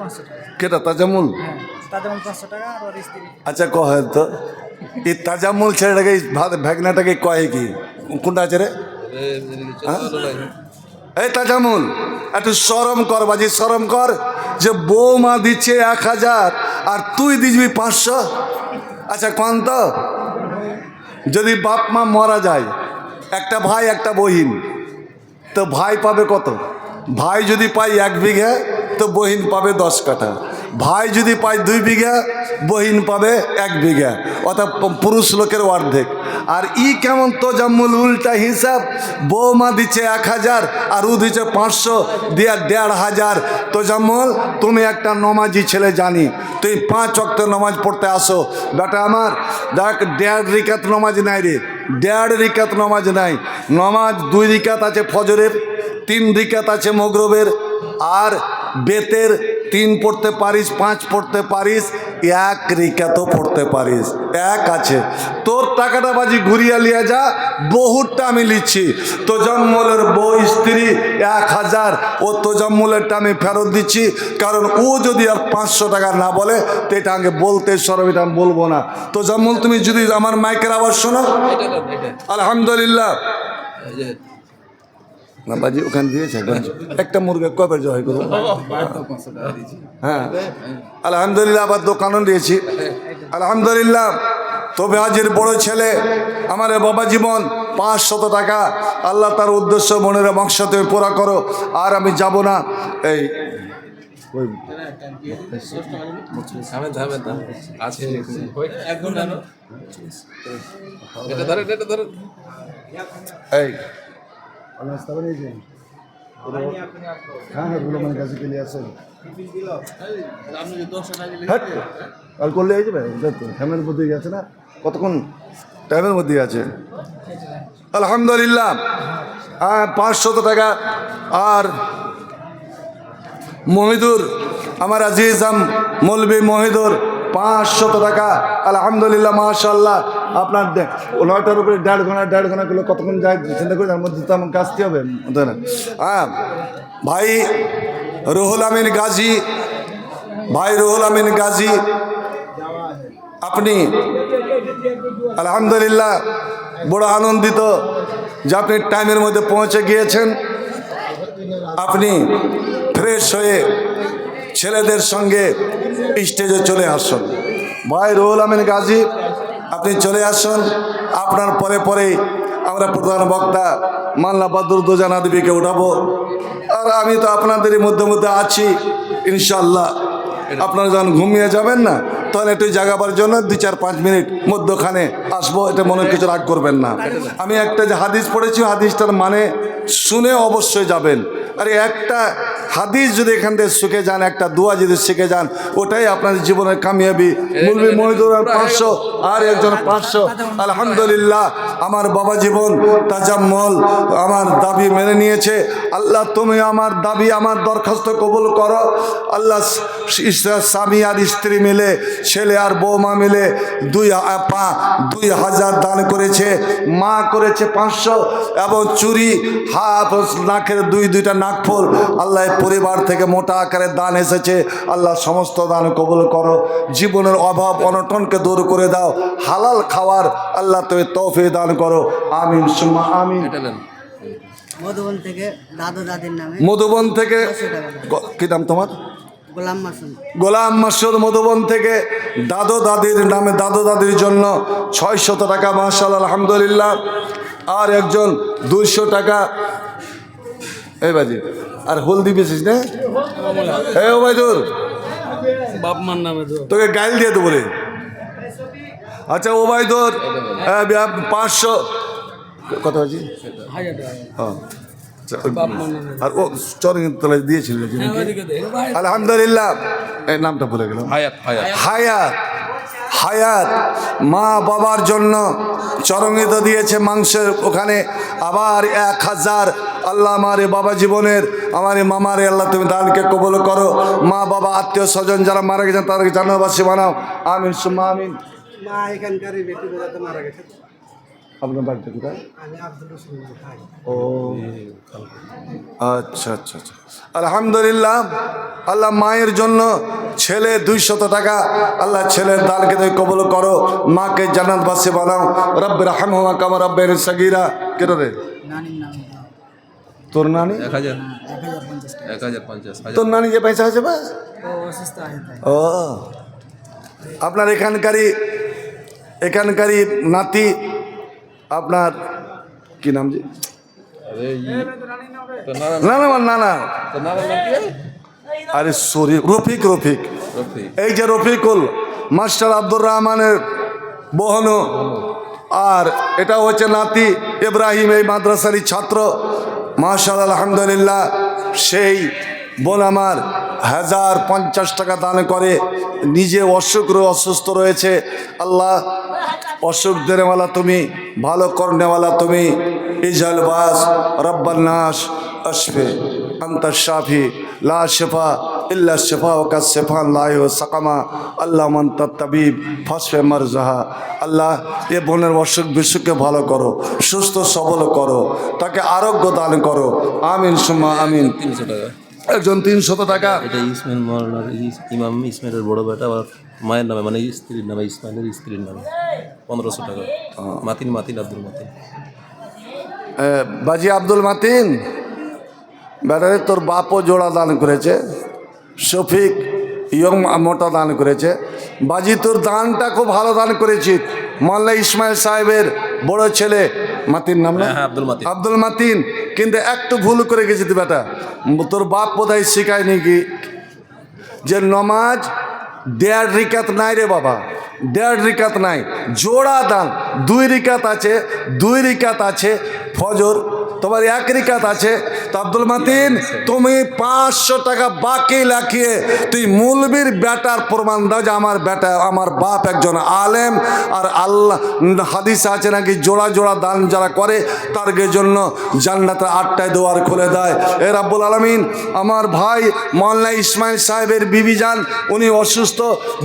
500 টাকা। কেটা তাজামুল? হ্যাঁ, তাজামুল 500 টাকা আর ওর স্ত্রী। আচ্ছা কহে তো এই তাজামুল ছেলেটাকে ভ্যাগনাটাকে কয়ে কি কোনটা আছে রে? এই তাজামুল একটু শরম কর বাজি, শরম কর যে বৌমা দিচ্ছে 1000 আর তুই দিবি 500। আচ্ছা কন তো, যদি বাপ মা মারা যায়, একটা ভাই একটা বহিন, তো ভাই পাবে কত? ভাই যদি পাই 1 বিঘা তো বহিন পাবে 10 কাঠা। ভাই যদি পায় 2 বিঘা বহিন পাবে 1 বিঘা, অর্থাৎ পুরুষ লোকের অর্ধেক। আর ই কেমন তো জাম্মুল উল্টা হিসাব, বৌমা দিচ্ছে 1000 আর ও দিচ্ছে 500 দিয়ে 1500। তো জাম্মুল তুমি একটা নমাজি ছেলে জানি, তুই 5 ওয়াক্ত নমাজ পড়তে আসো বেটা আমার। দেখ 1.5 রিকাত নমাজ নাই রে, 1.5 রিকাত নমাজ নাই। নমাজ 2 রিকাত আছে ফজরের, 3 রিকাত আছে মগরবের, আর বেতের 3 পড়তে পারিস, 5 পড়তে পারিস, 1 রিকাতও পড়তে পারিস, 1 আছে। তোর টাকাটা বাজি ঘুরিয়ে লিয়ে যা, বহুতটা আমি লিচ্ছি। তোজাম্মলের বউ স্ত্রী 1000, ও তোজাম্মলেরটা আমি ফেরত দিচ্ছি। কারণ ও যদি আর 500 টাকা না বলে তো এটা আগে বলতে সরব, এটা আমি বলবো না। তোজাম্মল তুমি যদি আমার মাইকের আওয়াজ শোনো, আলহামদুলিল্লাহ না বাজি ওখানে দিয়েছে একটা মুরগা কবে জয় করবো। হ্যাঁ আলহামদুলিল্লাহ, আবার দোকানও দিয়েছি আলহামদুলিল্লাহ। তবে আজের বড় ছেলে আমার বাবা জীবন 500 টাকা, আল্লাহ তার উদ্দেশ্য মনের বংশ তুমি পুরা করো। আর আমি যাব না, এই এই কাল করলে এই যাবে টাইমের মধ্যে গেছে না, কতক্ষণ টাইমের মধ্যে আছে আলহামদুলিল্লাহ। 500 টাকা। আর মহিদুর আমার আজিজাম মৌলবী মহিদুর 500 টাকা আলহামদুলিল্লাহ মাশাআল্লাহ। আপনার 9টার উপরে 1.5 ঘন্টা করলে কতক্ষণ যায় চিন্তা করে, তার মধ্যে তো আমাকে আসতে হবে। হ্যাঁ ভাই রুহুল আমিন গাজী, ভাই রুহুল আমিন গাজী, আপনি আলহামদুলিল্লাহ বড় আনন্দিত যে আপনি টাইমের মধ্যে পৌঁছে গিয়েছেন। আপনি ফ্রেশ হয়ে ছেলেদের সঙ্গে স্টেজে চলে আসুন। ভাই রুহুল আমিন গাজী আপনি চলে আসুন। আপনার পরে পরেই আমরা প্রধান বক্তা মাল্লা বাদুরদোজা নাদবিকে উঠাবো। আর আমি তো আপনাদেরই মধ্যে মধ্যে আছি ইনশাল্লাহ। আপনারা যখন ঘুমিয়ে যাবেন না, তখন একটু জাগাবার জন্য 2-4-5 মিনিট মধ্যখানে আসবো, এটা মনে কিছু রাগ করবেন না। আমি একটা যে হাদিস পড়েছি, হাদিসটার মানে শুনে অবশ্যই যাবেন। আরে একটা হাদিস যদি এখান থেকে শিখে যান, একটা দোয়া যদি শিখে যান, ওটাই আপনাদের জীবনের কামিয়াবি। মুলবি মহিদুর 500 আর একজন 500 আলহামদুলিল্লাহ। আমার বাবা জীবন তাজাম্মল আমার দাবি মেনে নিয়েছে। আল্লাহ তুমি আমার দাবি, আমার দরখাস্ত কবুল করো। আল্লাহ স্বামী আর স্ত্রী মিলে, ছেলে আর বৌমা মিলে 2000 দান করেছে, মা করেছে 500, এবং চুরি হাফ নাকের 2-2টা নাকফুল আল্লাহ পরিবার থেকে মোটা আকারে দান এসেছে। আল্লাহ সমস্ত দান কবুল করো। জীবনের অভাব অনটনকে দূর করে দাও। হালাল খাওয়ার আল্লাহ তুমি তৌফিক দান করো। আমিন সুম্মা আমিন। মধুবন থেকে দাদু দাদির নামে, মধুবন থেকে কি নাম তোমার? গোলাম মাসুদ। গোলাম মাসুদ মধুবন থেকে দাদু দাদির নামে, দাদু দাদির জন্য 600 টাকা মাশাআল্লাহ আলহামদুলিল্লাহ। আর একজন 200 টাকা। এই বাজি আর হলদি বেশিস না? এই ওবাইদুর বাপ মার নামে তোকে গাইল দিয়ে দেবো রে। আচ্ছা ওবাইদুর 500 কত আছে? হ্যাঁ আর ও চরণ তলায় দিয়েছিল আলহামদুলিল্লাহ। এই নামটা ভুলে গেলাম। হায়াত। হায়াত মা বাবার জন্য চরণিত দিয়েছে মাংসের ওখানে। আবার 1000 আল্লাহ আমার বাবা জীবনের, আমার মামারে আল্লাহ তুমি দানকে কবুল করো। মা বাবা আত্মীয় স্বজন যারা মারা গেছেন তাদেরকে জান্নাতবাসী বানাও। আমিন সুম্মা আমিন। মা এখানকারই ব্যক্তিগত মারা গেছে। আপনার বাড়িতে কোথায়? আমি আব্দুল রসুল ভাই। ও আচ্ছা আচ্ছা আচ্ছা, আলহামদুলিল্লাহ। আল্লাহ মায়ের জন্য ছেলে 200 টাকা, আল্লাহ ছেলের দানকে তুমি কবুল করো, মাকে জান্নাতবাসী বানাও। রব্বির হামহুমা কামা রাব্বায়ানি সগীরা। কেটে দে নানির নাম তোর নানি, 1000 1050 টাকা। 1050 তোর নানি যে পয়সা আছে বা ও অসুস্থ আছে তাই। ও আপনার এখানকারই নাতি, আপনার কি নাম জি? अरे ये तो না না না না, तो नाम क्या है? আরে সরি, রফিক। रफी এই যে রফিকুল মাস্টার আব্দুর রহমানের বহনো, আর এটা হচ্ছে নাতি ইব্রাহিম, এই মাদ্রাসারই ছাত্র। মাশাআল্লাহ, আলহামদুলিল্লাহ। সেই বোন আমার 1050 টাকা দান করে, নিজে অসুস্থ রয়েছে। আল্লাহ অসুখ দেনেওয়ালা তুমি, ভালো করনেওয়ালা তুমি। ইজাল বাস রব্বান নাস আশফি আনতা শাফি লা শিফা ইল্লা শিফাউকা শিফান লা ইয়াসাকামা আল্লাহ আনতা তাবিব ফাশফি মারজাহা। আল্লাহ এ বোনের অসুখ বিসুখকে ভালো করো, সুস্থ সবল করো, তাকে আরোগ্য দান করো। আমিন সুম্মা আমিন। 300 টাকা। একজন 300 টাকা। এটা ইসমাইল মৌলানার ইমাম ইসমাইলের বড় বেটা আর মায়ের নামে, মানে স্ত্রীর নামে, ইসমাইলের স্ত্রীর নামে 1500 টাকা। মাতিন আব্দুল মাতিন। বাজি আব্দুল মাতিন, বেটারে তোর বাপও জোড়া দান করেছে, শফিক ইয়ং মোটা দান করেছে। বাজি তোর দানটা খুব ভালো দান করেছি। মোল্লা ইসমাইল সাহেবের বড় ছেলে মাতিন নাম না? হ্যাঁ, আব্দুল মাতিন। আব্দুল মাতিন, কিন্তু একটু ভুল করে গেছি তুই বেটা। তোর বাপ বোধহয় শিখায়নি কি যে নমাজ 1.5 রিকাত নাই রে বাবা, 1.5 রিকাত নাই, জোড়া দান। 2 রিকাত আছে, 2 রিকাত আছে ফজর, তোমার 1 রিকাত আছে। তো আব্দুল মাতিন, তুমি 500 টাকা বাকি রাখিয়ে তুই মুলবির বেটার প্রমাণ দাও যে আমার বেটা, আমার বাপ একজন আলেম, আর আল্লাহ হাদিস আছে নাকি জোড়া জোড়া দান যারা করে তার জন্য জান্নাতের 8টায় দুয়ার খুলে দেয়। এ রাব্বুল আলামিন, আমার ভাই মোল্লা ইসমাইল সাহেবের বিবি যান, উনি অসুস্থ,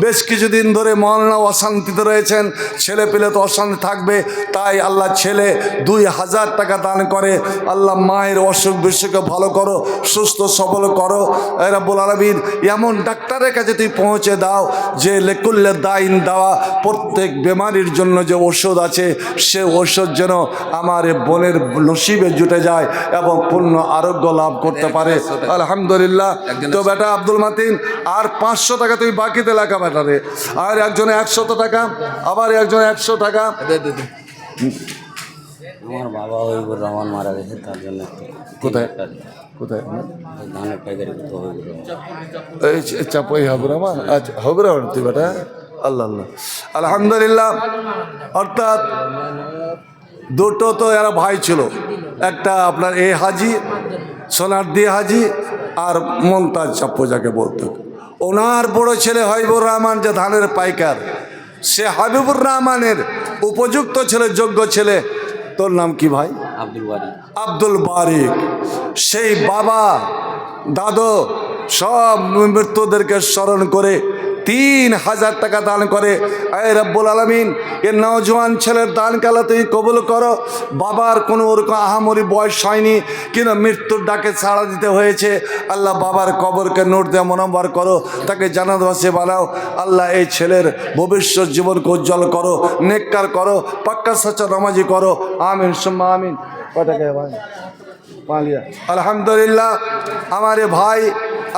বেশ কিছুদিন ধরে মোল্লা অশান্তিতে রয়েছেন, ছেলে পেলে তো অশান্তি থাকবে, তাই আল্লাহ ছেলে 2000 টাকা দান করে। আল্লাহ মায়ের অসুখ বিসুখকে ভালো করো, সুস্থ সবল করো। এ রাব্বুল আলামিন, এমন ডাক্তারের কাছে তুই পৌঁছে দাও যে লেকুল্লে দাইন দেওয়া, প্রত্যেক বেমারির জন্য যে ওষুধ আছে সে ওষুধ যেন আমার বোনের নসিবে জুটে যায় এবং পূর্ণ আরোগ্য লাভ করতে পারে। আলহামদুলিল্লাহ। তো বেটা আব্দুল মাতিন, আর 500 টাকা তুই বাকিতে লাগা বেটারে, আর একজনে 100 টাকা, আবার একজনে 100 টাকা। আমার বাবা হবিবুর রহমান মারা গেছে, তার জন্য কোথায় কোথায় ধানের পাইকারি করতে হবিবুর রহমান। এই চাপই হবুর রহমান। আচ্ছা হবুর রহমান তুই বেটা। আল্লাহ আল্লাহ, আলহামদুলিল্লাহ। অর্থাৎ দুটো তো এরা ভাই ছিল, একটা আপনার এ হাজি সোনারদি হাজি আর মমতাজ চাপ্পু যাকে বলতো। ওনার বড় ছেলে হাবিবুর রহমান যে ধানের পাইকার, সে হাবিবুর রহমানের উপযুক্ত ছেলে, যোগ্য ছেলে। তোর নাম কি ভাই? আব্দুল বারি। আব্দুল বারিক। সেই বাবা দাদু সব মৃত্যুদেরকে স্মরণ করে 3000 টাকা দান করে। আয় রব্বুল আলামিন, এ নওজোয়ান ছেলের দান কালা তুই কবুল করো। বাবার কোনো ওরকম আহামরি বয়স হয়নি, কিন্তু মৃত্যুর ডাকে ছাড়া দিতে হয়েছে। আল্লাহ বাবার কবরকে নূর দিয়ে মনোবর করো, তাকে জান্নাতবাসী বানাও। আল্লাহ এই ছেলের ভবিষ্যৎ জীবনকে উজ্জ্বল করো, নেককার করো, পাক্কা সচ্চা নামাজি করো। আমিন সুম্মা আমিন। কটাকে ভাই পালিয়া। আলহামদুলিল্লাহ। আমার এ ভাই,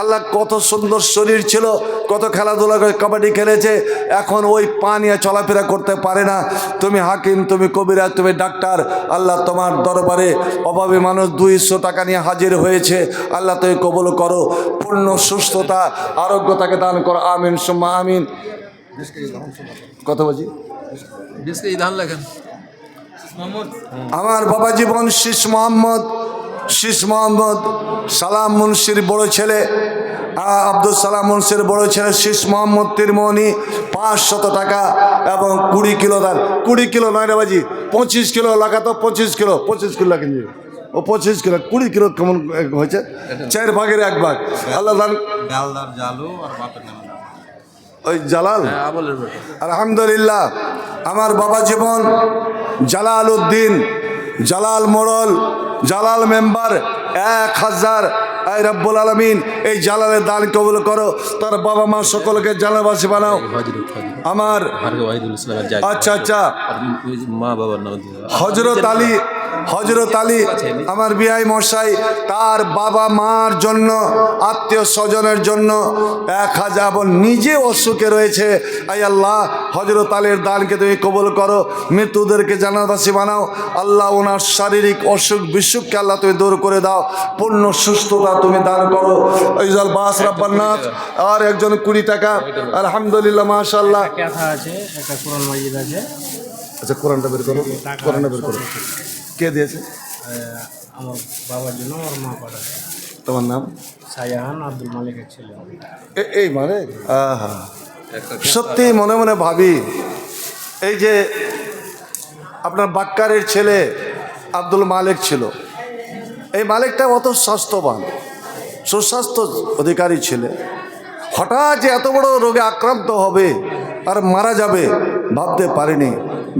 আল্লাহ কত সুন্দর শরীর ছিল, কত খেলাধুলা করে, কাবাডি খেলেছে, এখন ওই পা নিয়ে চলাফেরা করতে পারে না। তুমি হাকিম, তুমি কবিরা, তুমি ডাক্তার। আল্লাহ তোমার দরবারে অভাবী মানুষ 200 টাকা নিয়ে হাজির হয়েছে। আল্লাহ তুমি কবুল করো, পূর্ণ সুস্থতা আরোগ্যতাকে দান করো। আমিন সুম্মা আমিন। কত বলছি? 20 কেজি ধান লেখেন। আমার বাবা জীবন শীষ মোহাম্মদ সালাম মুন্সির বড় ছেলে, আব্দুল সালাম মুন্সির বড় ছেলে শীষ মোহাম্মদ তিরমনি 500 টাকা এবং 20 কিলো দান। 20 কিলো নয় রে বাজি, 25 কিলো লাগাতো। 25 কিলো লাগেন ও 25 কিলো। 20 কিলো কেমন হয়েছে? 4 ভাগের 1 ভাগ। আল্লাহ দান। ওই জালাল, আবলের বেটা। আলহামদুলিল্লাহ। আমার বাবা জীবন জালাল উদ্দিন, জালাল মোড়ল, জালাল মেম্বার 1000। আয় রব্বুল আলামিন এই জালালের দান কবুল করো, তার বাবা মা সকলকে জালালবাসী বানাও। আমার ওয়াহিদুল ইসলামের জায়গা। আচ্ছা আচ্ছা, মা বাবার নাম হজরত আলী, হজরত আলী আমার বিআই মশাই, তার বাবা মার জন্য, আত্মীয় স্বজনের জন্য 1000 এবং নিজে অসুখে রয়েছে। আই আল্লাহ হজরত আলীর দানকে তুমি কবুল করো, মৃত্যুদেরকে জান্নাতবাসী বানাও। আল্লাহ ওনার শারীরিক অসুখ বিসুখকে আল্লাহ তুমি দূর করে দাও, পূর্ণ সুস্থতা তুমি দান করো। ইজাল বাস রাব্বান্নাস। আর একজন 20 টাকা, আলহামদুলিল্লাহ মাশাআল্লাহ। কথা আছে, একটা কোরআন মাজিদ আছে। আচ্ছা কোরআনটা বের করো, কোরআনটা বের করো। কে দিয়েছে? আমার বাবার জন্য আমার মা পাঠাচ্ছে। তোমার নাম? শাহজাহান আব্দুল মালিকের ছেলে। এই মানে আহা, সত্যি মনে মনে ভাবি, এই যে আপনার বাক্কারের ছেলে আব্দুল মালিক ছিল, এই মালিকটা অত স্বাস্থ্যবান, সুস্বাস্থ্য অধিকারী ছেলে, হঠাৎ যে এত বড় রোগে আক্রান্ত হবে আর মারা যাবে ভাবতে পারিনি।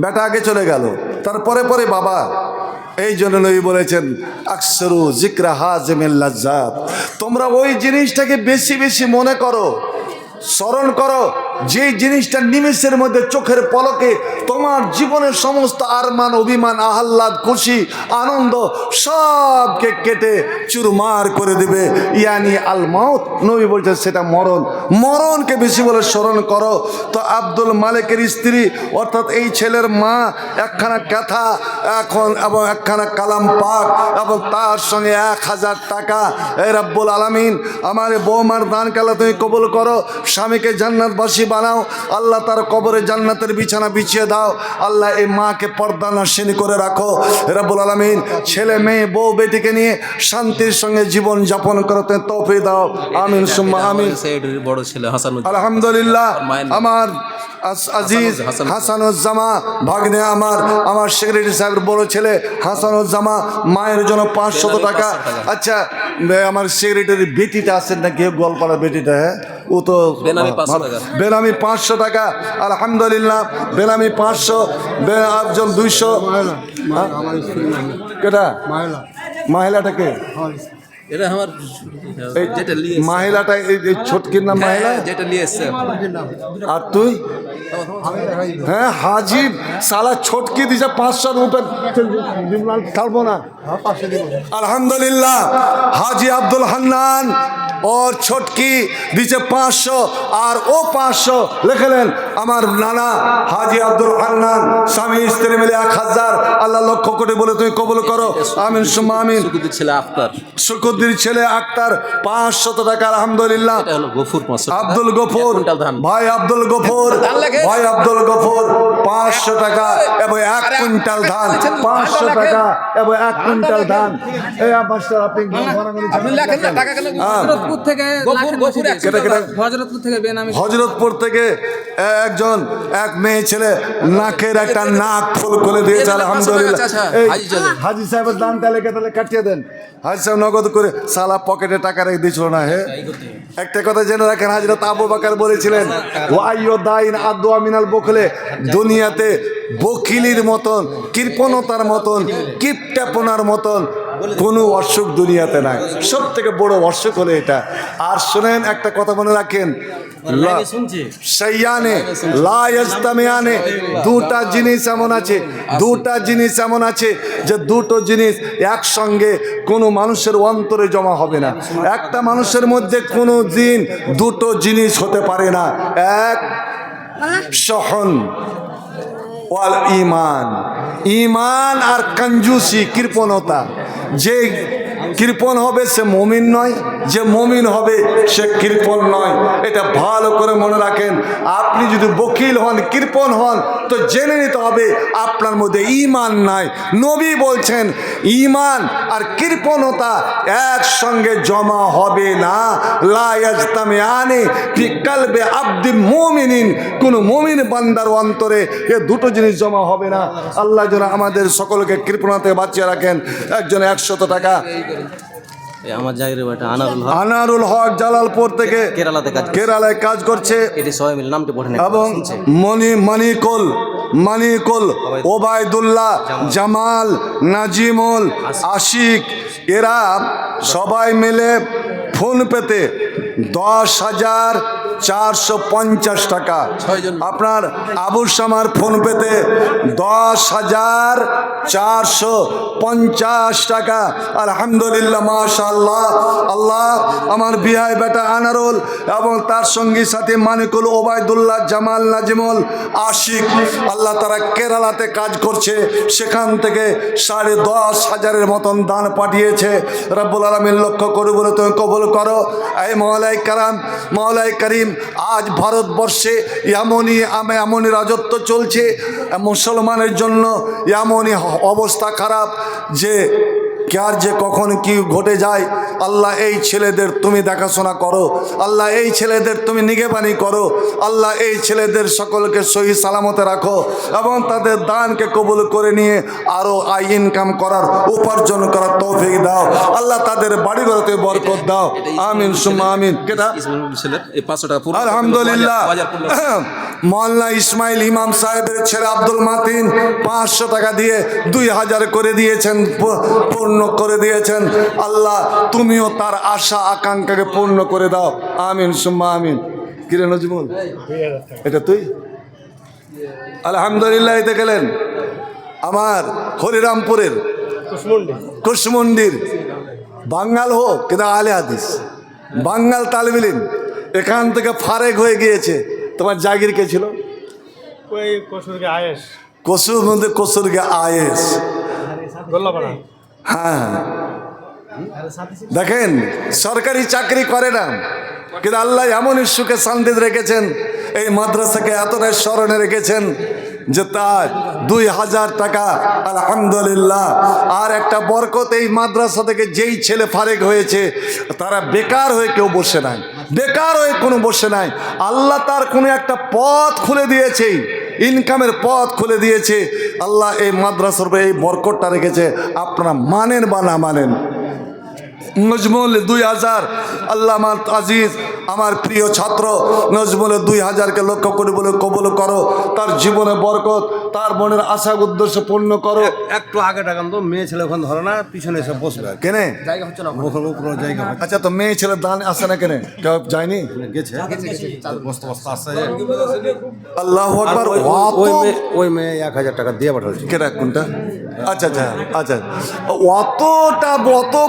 বেটা আগে চলে গেল, তারপরে পরে বাবা। এই জন্য নবী বলেছেন আকসরু জিকরা হাজিমিল লাজ্জাত, তোমরা ওই জিনিসটাকে বেশি বেশি মনে করো, স্মরণ করো যে জিনিসটা নিমেষের মধ্যে চোখের পলকে তোমার জীবনের সমস্ত আরমান, অভিমান, আহ্লাদ, খুশি, আনন্দ সবকে কেটে চুরমার করে দেবে। ইয়ানি আল মাউত, নবী বলছেন সেটা মরণ। মরণকে বেশি বলে স্মরণ করো। তো আব্দুল মালিকের স্ত্রী অর্থাৎ এই ছেলের মা একখানা কথা এখন এবং একখানা কালাম পাক এবং তার সঙ্গে 1000 টাকা। এই রব্বুল আলামিন আমার বৌমার দান কালা তুমি কবুল করো, স্বামীকে জান্নাতবাসী বানাও। আল্লাহ তার কবরে জান্নাতের বিছানা বিছিয়ে দাও। আল্লাহ এই মাকে পর্দা নাশিনী করে রাখো। রব্বুল আলামিন ছেলে মেয়ে বউ বেটিকে নিয়ে শান্তির সঙ্গে জীবন যাপন করতে তৌফিক দাও। আমিন সুম্মা আমিন। বড় ছেলে হাসান, আলহামদুলিল্লাহ আমার আজিজ হাসানুজ্জামা ভাগ্নে, আমার সেক্রেটারি সাহেবের বড় ছেলে হাসানুজ্জামা, মায়ের জন্য 500 টাকা। আচ্ছা আমার সেক্রেটারি বেটিটা আছেন না, কেউ গোয়ালপাড়ার বেটিটা, হ্যাঁ ও তো বেনামি 500 টাকা। আলহামদুলিল্লাহ বেনামি 500, একজন 200। কেটা মহিলাটাকে? এটা আমার যেটা নিয়ে মহিলাটা এই ছোটকির নাম মহিলা, যেটা নিয়ে এসছে। আর তুই? হ্যাঁ হাজিব সালা ছোটকি দিছে 500 রুপে ছাড়বো না। আলহামদুলিল্লাহ হাজি আব্দুল হান্নান ওর ছোটকি দিছে 500 আর ও 500 লিখলেন। আমার নানা হাজি আব্দুল হান্নান স্বামী স্ত্রী মিলে 1000। আল্লাহ লক্ষ কোটি বলে তুমি কবুল করো। আমিন সুম্মা আমিন। সুকুদ্দির ছেলে আখতার, সুকুদ্দির ছেলে আক্তার 500 টাকা। আলহামদুলিল্লাহ এটা হলো গফুর 500 আব্দুল গফুর ভাই, আব্দুল গফুর ভাই, আব্দুল গফুর 500 টাকা এবং 1 কুইন্টাল ধান। 500 টাকা এবং 1 কুইন্টাল ধান। এই মাস্টার আপনি লেখেন না টাকা কেন? হযরতপুর থেকে হযরতপুর থেকে বেনামি, হযরতপুর থেকে একজন এক মেয়ে ছেলে নাকের একটা নাক ফুল করে দিয়েছে। আলহামদুলিল্লাহ। এই হাজি সাহেবের দান তাহলে কাটিয়ে দেন। হাজি সাহেব নগদ করে সালা পকেটে টাকা রেখে দিয়েছিল না। হে একটা কথা জেনে রাখেন, হযরত আবু বকর বলেছিলেন ওয়াইয়ু দাইন আদওয়া মিনাল বখলে, দুনিয়াতে বকিলির মতন, কৃপণতার মতন, কিপটাপনার মতন কোনো অসুখ দুনিয়াতে নাই। সব থেকে বড় অসুখ হলো এটা। আর শোনেন একটা কথা মনে রাখেন, সাইয়ানে লা ইজতামিয়ানে, দুটা জিনিস এমন আছে, দুটা জিনিস এমন আছে যে দুটো জিনিস একসঙ্গে কোনো মানুষের অন্তরে জমা হবে না। একটা মানুষের মধ্যে কোনো দিন দুটো জিনিস হতে পারে না। এক সহন ওয়াল ইমান, ইমান আর কঞ্জুসি, কৃপণতা। যে কৃপণ হবে সে মুমিন নয়, যে মুমিন হবে সে কৃপণ নয়। এটা ভালো করে মনে রাখেন। আপনি যদি বকিল হন, কৃপণ হন, তো জেনে নিতে হবে আপনার মধ্যে ঈমান নাই। নবী বলছেন ঈমান আর কৃপণতা একসঙ্গে জমা হবে না। লা ইয়াজতামিআনি ফি কলবি আবদি মুমিনিন, কোন মুমিন বান্দার অন্তরে এ দুটো জিনিস জমা হবে না। আল্লাহ যেন আমাদের সকলকে কৃপণতা থেকে বাঁচিয়ে রাখেন। একজন 100 টাকা। আমার জায়গার বাটা আনারুল হক আনারুল হক জালালপুর থেকে কেরালাতে কাজ করে। কেরালায় কাজ করছে। এটি সবাই মিলে নামটি পড়ে এবং মানিকুল ওবায়দুল্লাহ, জামাল, নাজিমুল, আশিক, এরা সবাই মিলে ফোন পেতে 10,450 টাকা। আপনার আবু শামার ফোন পেতে 10,450 টাকা। আলহামদুলিল্লাহ, মাশাআল্লাহ। আল্লাহ আমার বিহাই বেটা আনারুল এবং তার সঙ্গী সাথী মানিকুল, ওবায়দুল্লাহ, জামাল, নাজিমুল, আশিক, আল্লাহ তারা কেরালাতে কাজ করছে, সেখান থেকে 10,500 মতন দান পাঠিয়েছে। রব্বুল আলামিন লক্ষ্য করে বলে তুমি কবুল করো। এই মওলাই করিম, আজ ভারতবর্ষে এমনই রাজত্ব চলছে, মুসলমানের জন্য এমনই অবস্থা খারাপ যে কার যে কখন কি ঘটে যায়। আল্লাহ এই ছেলেদের তুমি দেখাশোনা করো, আল্লাহ এই ছেলেদের তুমি নিগেবানি করো, আল্লাহ এই ছেলেদের সকলকে সহি সালামতে রাখো এবং তাদের দানকে কবুল করে নিয়ে আরও ইনকাম করার, উপার্জন করার তৌফিক দাও। আল্লাহ তাদের বাড়িঘরতে বরকত দাও। আমিন সুম্মা আমিন। কেটা ছেলের এই 500 টাকা পুরো আলহামদুলিল্লাহ। বাজার করলো। মোল্লা ইসমাইল ইমাম সাহেবের ছেলে আব্দুল মাতিন 500 টাকা দিয়ে 2000 করে দিয়েছেন, পূর্ণ করে দিয়েছেন। আল্লাহ তুমিও তার আশা আকাঙ্ক্ষাকে পূর্ণ করে দাও। আমিন সুম্মা আমিন। কিরে নজমুল, এটা তুই? আলহামদুলিল্লাহ। এতে গেলেন আমার হরিরামপুরের কুশমন্ডির বাঙ্গাল হোক কিন্তু আলে হাদিস, বাঙ্গাল তালবিলিন, এখান থেকে ফারেক হয়ে গিয়েছে। তোমার জাগির কে ছিল? কসুরগে আয়েস। হ্যাঁ, দেখেন সরকারি চাকরি করে না, কিন্তু আল্লাহ এমনই সুখে শান্তিতে রেখেছেন, এই মাদ্রাসাকে এতটাই স্মরণে রেখেছেন যে তার 2000 টাকা। আলহামদুলিল্লাহ। আর একটা বরকত, এই মাদ্রাসা থেকে যেই ছেলে ফারেক হয়েছে তারা বেকার হয়ে কেউ বসে নাই, বেকার হয়ে কোনো বসে নাই। আল্লাহ তার কোনো একটা পথ খুলে দিয়েছে, ইনকামের পথ খুলে দিয়েছে। আল্লাহ এই মাদ্রাসার উপরে এই বরকতটা রেখেছে। আপনারা মানেন বা না মানেন, নজমুল 2000, আল্লাহ আমার আজিজ, আমার প্রিয় ছাত্র নজমুলের 2000কে লক্ষ্য করে বলে কবুল করো, তার জীবনে বরকত, তার মনের আশা উদ্দেশ্য পূর্ণ করো। একটু আগে টাকান তো মেয়ে ছেলে ওখানে ধরে না, পিছনে এসে বসবে। কেনে জায়গা হচ্ছে না। ওখানে উপরে জায়গা হয়। আচ্ছা, তো মেয়ে ছেলে দান আসে না কেনে? কেউ যায়নি? গেছে বস্তা বস্তা আসছে। আল্লাহ আকবার। ওই মেয়ে 1000 টাকা দিয়ে পাঠাচ্ছে। কেটা কোনটা? আচ্ছা আচ্ছা আচ্ছা, অত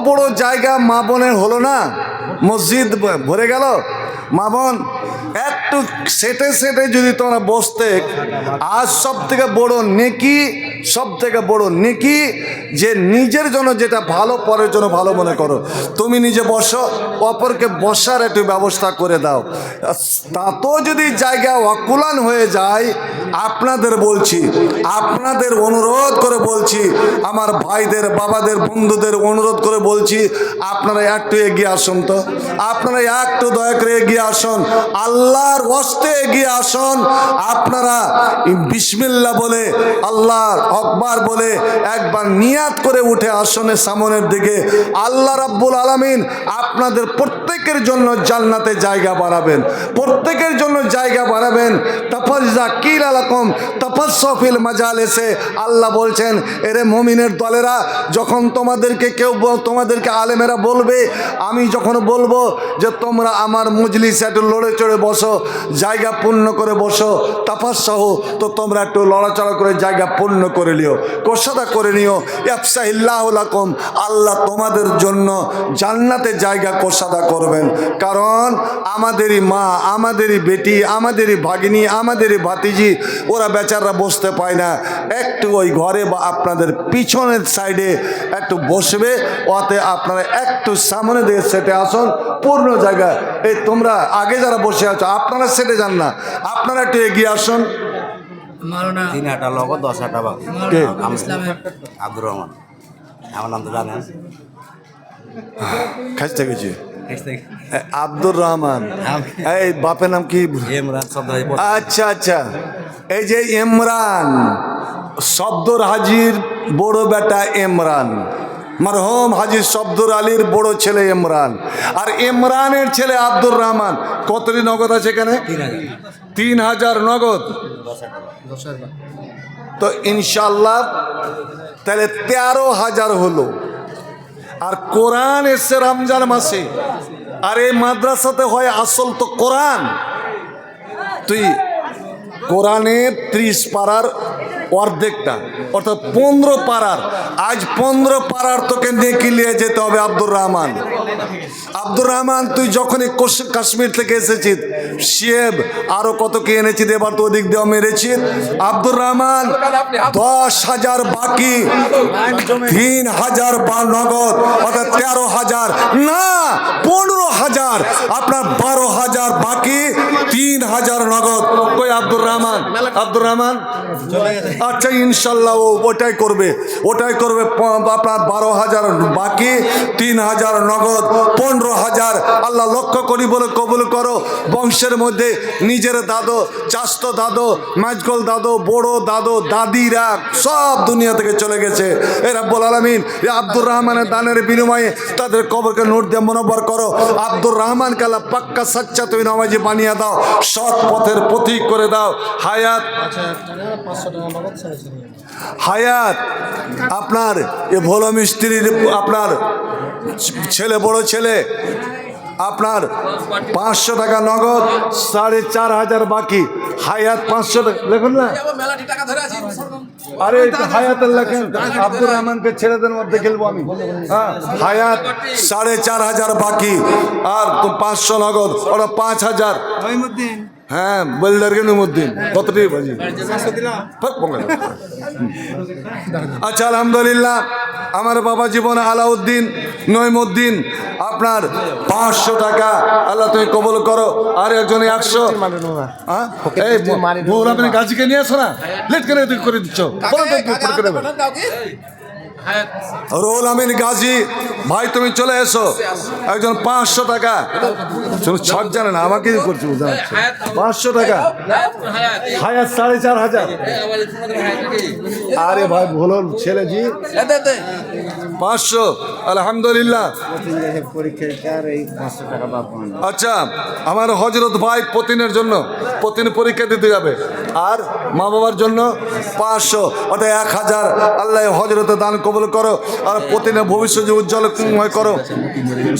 বড় জায়গা মা বোনের হলো না, মসজিদ ভরে গেল। মা বোন একটু সেটে যদি তোমরা বসতে, আজ সব থেকে বড় নেকি যে নিজের জন্য যেটা ভালো, পরের জন্য ভালো মনে করো। তুমি নিজে বসো, অপরকে বসার একটু ব্যবস্থা করে দাও। তাতেও যদি জায়গা অকুলান হয়ে যায়, আপনাদের বলছি, আপনাদের অনুরোধ করে বলছি, আমার ভাইদের, বাবাদের, বন্ধুদের অনুরোধ করে বলছি, আপনারা একটু এগিয়ে আসুন তো, আপনারা একটু দয়া করে এগিয়ে আসুন, আল্লাহর ওয়াস্তে এগিয়ে আসুন। আপনারা বিসমিল্লাহ বলে, আল্লাহর আকবার বলে একবার নিয়াত করে উঠে আসনের সামনের দিকে। আল্লাহ রাব্বুল আলামিন আপনাদের প্রত্যেকের জন্য জান্নাতে জায়গা বাড়াবেন, প্রত্যেকের জন্য জায়গা বাড়াবেন। তাফাজ্জা কিল আলাকুম তাফাসসফিল মাজালিসে, আল্লাহ বলছেন, এরে মুমিনের দলেরা, যখন তোমাদেরকে আলেমেরা বলবে, আমি যখন বলবো যে তোমরা আমার মজলিসে একটু লড়ে চড়ে বসো, জায়গা পূর্ণ করে বসো, তাফাসসাহ, তো তোমরা একটু লড়াচড়া করে জায়গা পূর্ণ করে নিও, কোষাদা করে নিও। ইয়াফসাহিল্লাহু লাকুম, আল্লাহ তোমাদের জন্য জান্নাতে জায়গা কোষাদা করবেন। কারণ আমাদেরই মা, আমাদেরই বেটি, আমাদেরই ভাগিনী, আমাদেরই ভাতিজি, ওরা বেচারা বসতে পায় না। একটু ওই ঘরে বা আপনাদের পিছনের সাইডে একটু বসবে, ওতে আপনারা একটু সামনে দিয়ে সেটে আসুন, পূর্ণ জায়গা। এই তোমরা আগে যারা বসে আছো, আপনারা সেটে যান না, আপনারা একটু এগিয়ে আসুন। 3 লোক 10 টাকা। কে? আব্দুর রহমান, আমার নাম তো জানেন। খাইতে গেছি আব্দুর রহমান। এই বাপের নাম কি? ইমরান শব্দ। আচ্ছা আচ্ছা, এই যে ইমরান, শব্দর হাজির বড় বেটা ইমরান, মরহুম হাজী শব্দুর আলীর বড় ছেলে ইমরান, আর ইমরানের ছেলে আব্দুর রহমান। কতটি নগদ আছে এখানে? 3000 নগদ। তো ইনশাল্লাহ তাহলে 13,000 হলো। আর কোরআন এসছে রমজান মাসে, আর এই মাদ্রাসাতে হয় আসল তো কোরআন। তুই কোরআনের 30 পারার অর্ধেকটা, অর্থাৎ 15 পারার, আজ 15 পারার তোকে নেকি নিয়ে যেতে হবে। আব্দুর রহমান, আব্দুর রহমান, তুই যখনই কাশ্মীর থেকে এসেছিস, শিব আরো কত কি এনেছিস, এবার তো ওদিক দিয়ে মেরেছিস। আব্দুর রহমান 10,000 বাকি, 3,000 নগদ, অর্থাৎ 13,000 না 15,000, আপনার 12,000 বাকি, 3,000 নগদ। কই আব্দুর রহমান? আব্দুর রহমান, আচ্ছা ইনশাল্লাহ ও ওটাই করবে, ওটাই করবে। আপনার 12,000 বাকি, 3,000 নগদ, 15,000। আল্লাহ লক্ষ্য করি বলে কবুল করো। বংশের মধ্যে নিজের দাদু, চাস্ত দাদু, মাঝগোল দাদু, বড় দাদু, দাদিরা সব দুনিয়া থেকে চলে গেছে। এ রাব্বুল আলামিন আব্দুর রহমানের দানের বিনিময়ে তাদের কবরকে নূর দিয়ে মুনব্বর করো। আব্দুর রহমানকে আল্লাহ পাক্কা সাচ্চা তুমি নামাজি বানিয়ে দাও, সৎ পথের পথিক করে দাও। হায়াত, হায়াত আপনার এ ভোলা মিস্ত্রির আপনার ছেলে, বড় ছেলে, আপনার 500 টাকা নগদ, 4,500 বাকি। হায়াত 500 টাকা লেখুন না, আরে হায়াতের লেখেন। আব্দুর রহমানকে ছেড়ে দেন, মধ্যে খেলবো আমি। হ্যাঁ, হায়াত 4,500 বাকি, আর তো 500 নগদ, ওরা 5,000। হ্যাঁ, বলদারকে নমুদ্দিন কতটি বাজি। আচ্ছা, আলহামদুলিল্লাহ। আমার বাবা জীবন আলাউদ্দিন নইমুদ্দিন, আপনার 500 টাকা আল্লাহ তুমি কবুল করো। আর একজনে 100। এই ভুল, আপনি গাজীকে নিয়ে আসো না, লেট করে করে দিচ্ছ। রোল আমিন গাজী ভাই, তুমি চলে এসো। একজন 500 টাকা, সব জানে না, আমাকে করছি 500 টাকা। হায়াত 4,500। আরে ভাই ভুলো ছেলে জি, 500। আলহামদুলিল্লাহ। আচ্ছা, আমার হজরত ভাই পতিনের জন্য, পতিন পরীক্ষা দিতে যাবে, আর মা বাবার জন্য 500, অর্থাৎ 1,000। আল্লাহ হজরতে দান কবুল করো, আর প্রতিদিনের ভবিষ্যৎ উজ্জ্বল করো।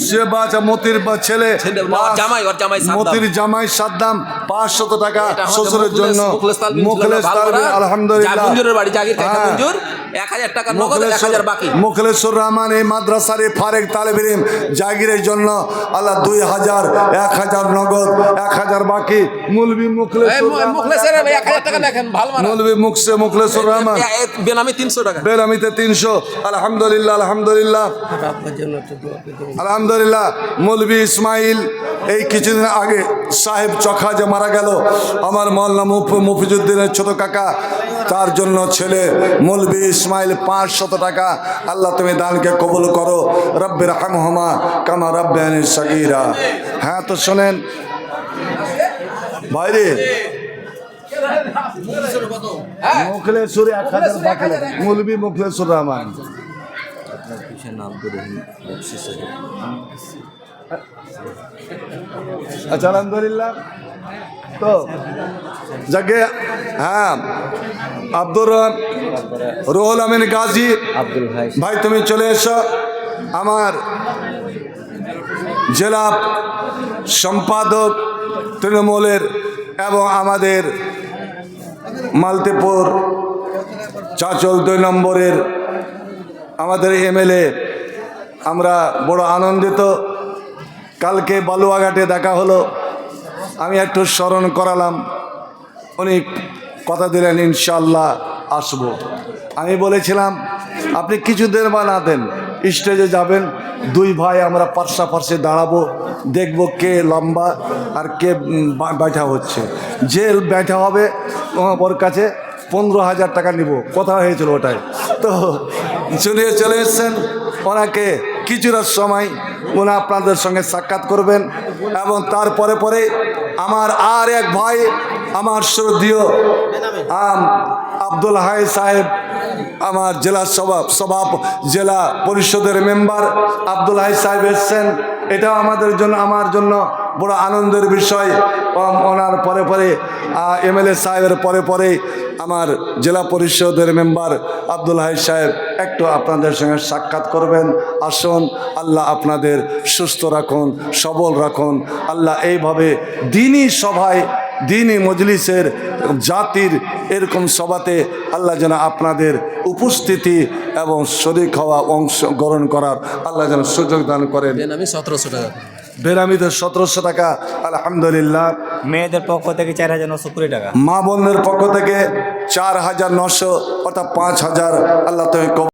সে বাচ্চা মতির ছেলে, মতির জামাই সাদ্দাম 500 টাকা শ্বশুরের জন্য। মুখলেস তালবিন, আলহামদুলিল্লাহ। মুখলেশ্বর রহমান এই মাদ্রাসার ফারেক তালেবিন জাগিরের জন্য আল্লাহ 2,000, 1,000 নগদ, 1,000 বাকি। মুলবি মুখলেশ্বর রহমান বেনামি 300 টাকা, বেনামিতে 300। আলহামদুলিল্লাহ, আলহামদুলিল্লাহ, আলহামদুলিল্লাহ। মৌলভী ইসমাইল এই কিছুদিন আগে সাহেব চখা যে মারা গেল, আমার মওলানা মফিজুদ্দিনের ছোট কাকা, তার জন্য ছেলে মৌলভী ইসমাইল 500 টাকা। আল্লাহ তুমি দানকে কবুল করো। রব্বির হামহুমা কামা রাব্বায়ানি সগীরা। হ্যাঁ, তো শোনেন ভাইরে, মুখলেশ্বর 1,000 বাকি, মৌলভী মুখলেশ্বর রহমান। আচ্ছা, আলহামদুলিল্লাহ। তো যাকে, হ্যাঁ, আব্দুর রুহুল আমিন গাজী ভাই, তুমি চলে এসো। আমার জেলা সম্পাদক তৃণমূলের এবং আমাদের মালতীপুর চাঁচল 2 নম্বরের আমাদের এমএলএ, আমরা বড় আনন্দিত। কালকে বালুয়াঘাটে দেখা হলো, আমি একটু স্মরণ করালাম, উনি কথা দিলেন ইনশাল্লাহ আসবো। আমি বলেছিলাম আপনি কিছু দেন বা না দেন, স্টেজে যাবেন, 2 ভাই আমরা পার্শ্বে দাঁড়াবো, দেখব কে লম্বা আর কে ব্যাঠা হচ্ছে। যে ব্যাঠা হবে ওর কাছে 15,000 টাকা নিব, কথা হয়েছিল ওটাই। তো চলে এসছেন, ওনাকে কিছুটা সময় উনি আপনাদের সঙ্গে সাক্ষাৎ করবেন। এবং তারপরে পরে আমার আর এক ভাই, আমার শ্রদ্ধেয় আব্দুল হাই সাহেব, আমার জেলা জেলা পরিষদের মেম্বার আব্দুল হাই সাহেব এসছেন। এটাও আমার জন্য বড় আনন্দের বিষয়। ওনার পরে পরে এমএলএ সাহেবের পরে পরে আমার জেলা পরিষদের মেম্বার আব্দুল হাই সাহেব একটু আপনাদের সঙ্গে সাক্ষাৎ করবেন। আসুন, আল্লাহ আপনাদের সুস্থ রাখুন, সবল রাখুন। আল্লাহ এইভাবে দিনী সভায়, দিনী মজলিসের, জাতির এরকম সভাতে আল্লাহ যেন আপনাদের উপস্থিতি এবং শরীক হওয়া, অংশগ্রহণ করার আল্লাহ যেন সুযোগ দান করেন। আমি 1700 টাকা। বেনামিদের 1700 টাকা, আলহামদুলিল্লাহ। মেয়েদের পক্ষ থেকে 4920 টাকা। মা বোনদের পক্ষ থেকে 4900 অর্থাৎ 5000। আল্লাহ তুমি